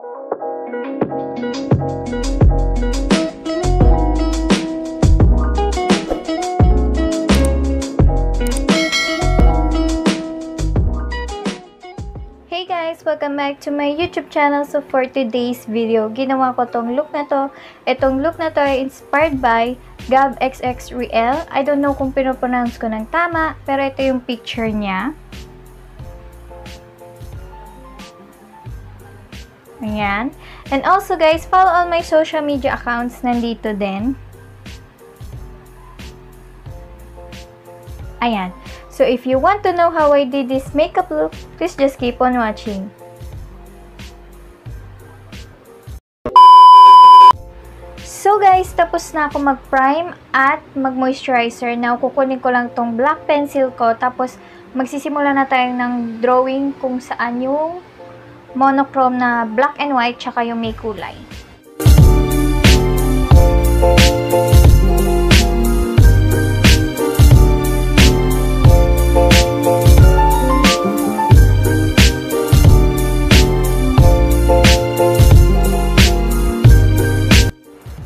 Hey guys! Welcome back to my YouTube channel. So for today's video, ginawa ko tong look na to. Itong look na to ay inspired by Gab XX Riel. I don't know kung pinopronounce ko ng tama, pero ito yung picture niya. Ayan. And also guys, follow all my social media accounts, nandito din. Ayan. So if you want to know how I did this makeup look, please just keep on watching. So guys, tapos na ako mag-prime at mag-moisturizer. Now, kukunin ko lang tong black pencil ko. Tapos, magsisimula na tayo ng drawing kung saan yung monochrome na black and white tsaka yung may kulay.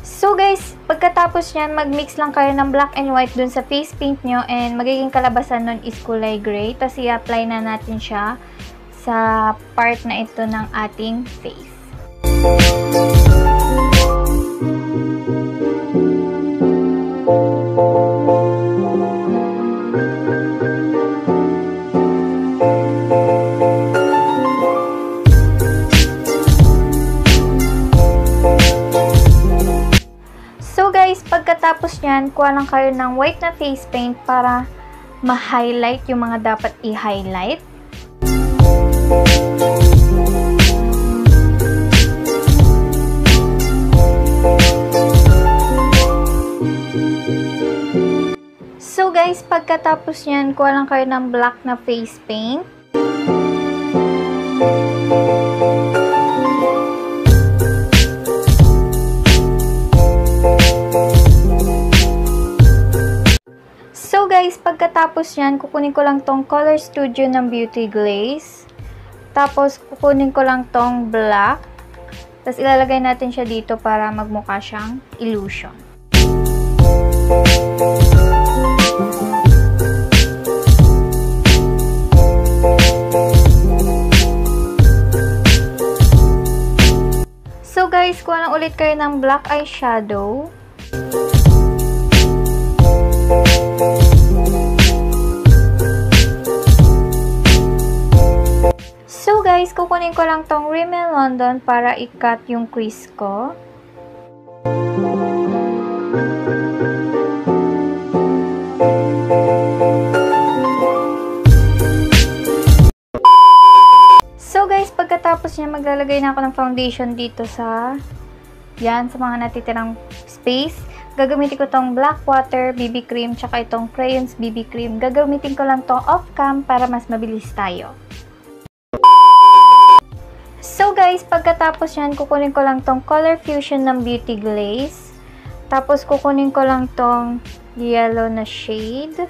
So guys, pagkatapos nyan, mag-mix lang kayo ng black and white dun sa face paint nyo and magiging kalabasan nun is kulay gray. Tapos i-apply na natin siya sa part na ito ng ating face. So guys, pagkatapos nyan, kuha lang kayo ng white na face paint para ma-highlight yung mga dapat i-highlight. So guys, pagkatapos nyan, kuha lang kayo ng black na face paint. So guys, pagkatapos yan, kukunin ko lang tong Color Studio ng Beauty Glaze. Tapos, kukunin ko lang tong black. Tapos, ilalagay natin siya dito para magmukha siyang illusion. So guys, kuha lang ulit kayo ng black eyeshadow. So guys, kukunin ko lang tong Rimmel London para i-cut yung crease ko. So guys, pagkatapos niya, maglalagay na ako ng foundation dito sa sa mga natitirang space. Gagamitin ko tong black water BB cream tsaka itong crayons BB cream. Gagamitin ko lang tong off-cam para mas mabilis tayo. So guys, pagkatapos yan, kukunin ko lang tong Color Fusion ng Beauty Glaze. Tapos kukunin ko lang tong yellow na shade.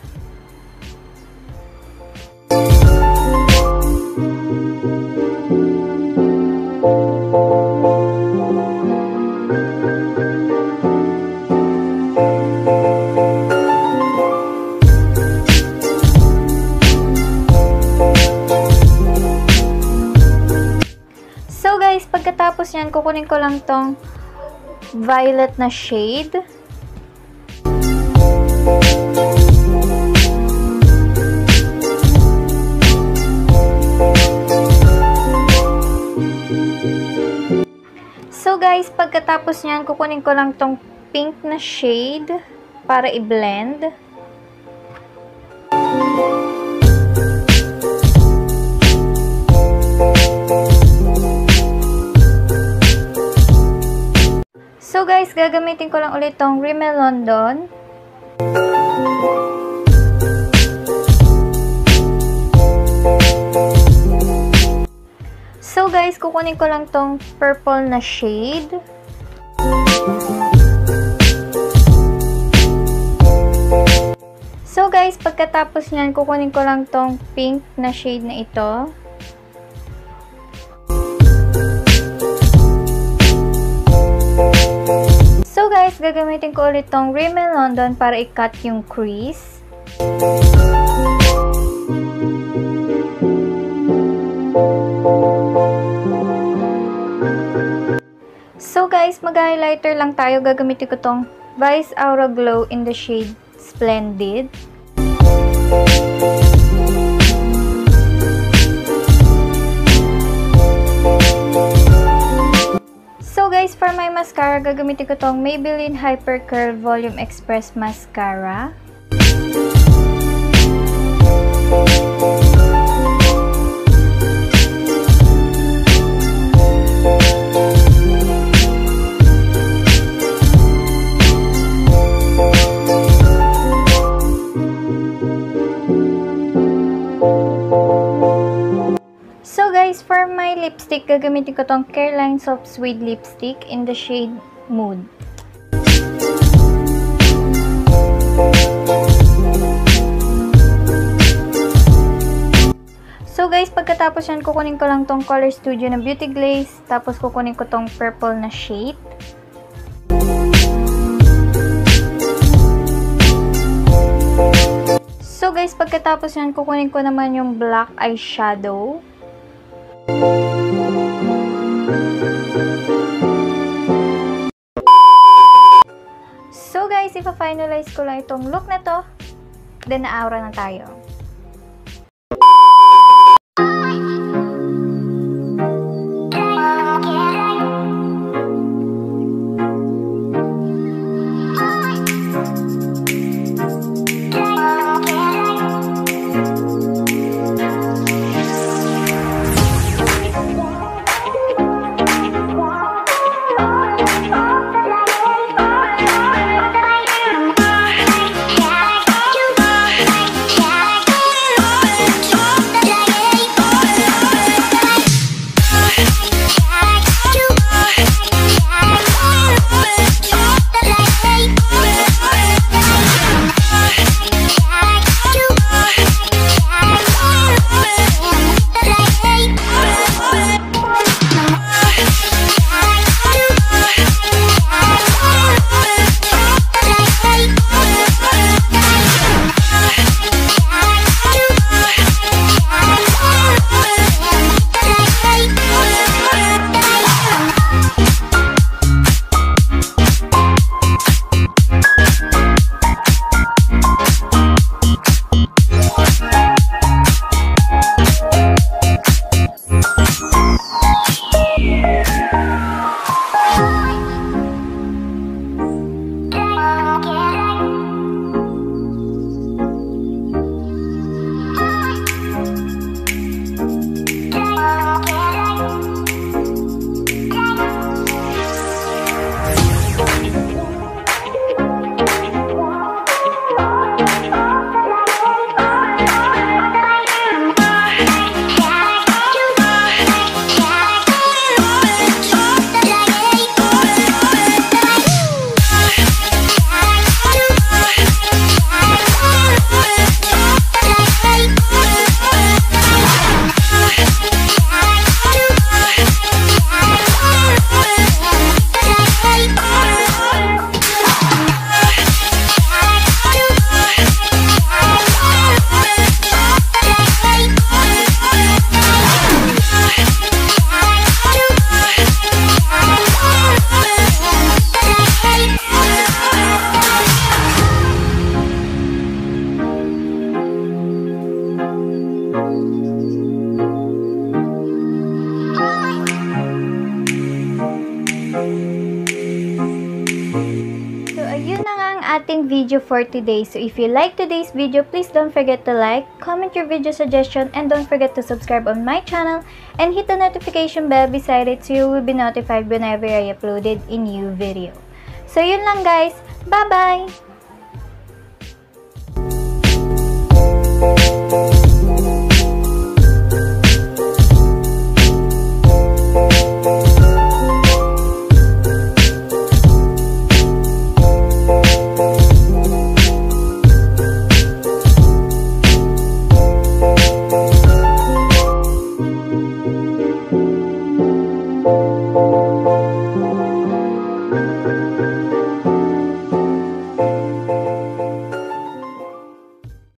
So guys, pagkatapos yan, kukunin ko lang tong violet na shade. So guys, pagkatapos yan, kukunin ko lang tong pink na shade para i-blend. So guys, gagamitin ko lang ulit tong Rimmel London. So guys, kukunin ko lang tong purple na shade. So guys, pagkatapos nyan, kukunin ko lang tong pink na shade na ito. gagamitin ko ulit tong Rimmel London para i-cut yung crease. So guys, mag-highlighter lang tayo. Gagamitin ko tong Vice Aura Glow in the shade Splendid. So guys, for my mascara, gagamitin ko tong Maybelline Hyper Curl Volume Express Mascara. So guys, for my lipstick, gagamitin ko tong Careline Soft Suede Lipstick in the shade Mood. So guys, pagkatapos yan, kukunin ko lang tong Color Studio na Beauty Glaze, tapos kukunin ko tong purple na shade. So guys, pagkatapos yan, kukunin ko naman yung black eyeshadow. So guys, ipa-finalize ko lang itong look na to. Then na-aura na tayo. ating video for today. So if you like today's video, please don't forget to like, comment your video suggestion, and don't forget to subscribe on my channel and hit the notification bell beside it so you will be notified whenever I uploaded a new video. So yun lang guys. Bye-bye!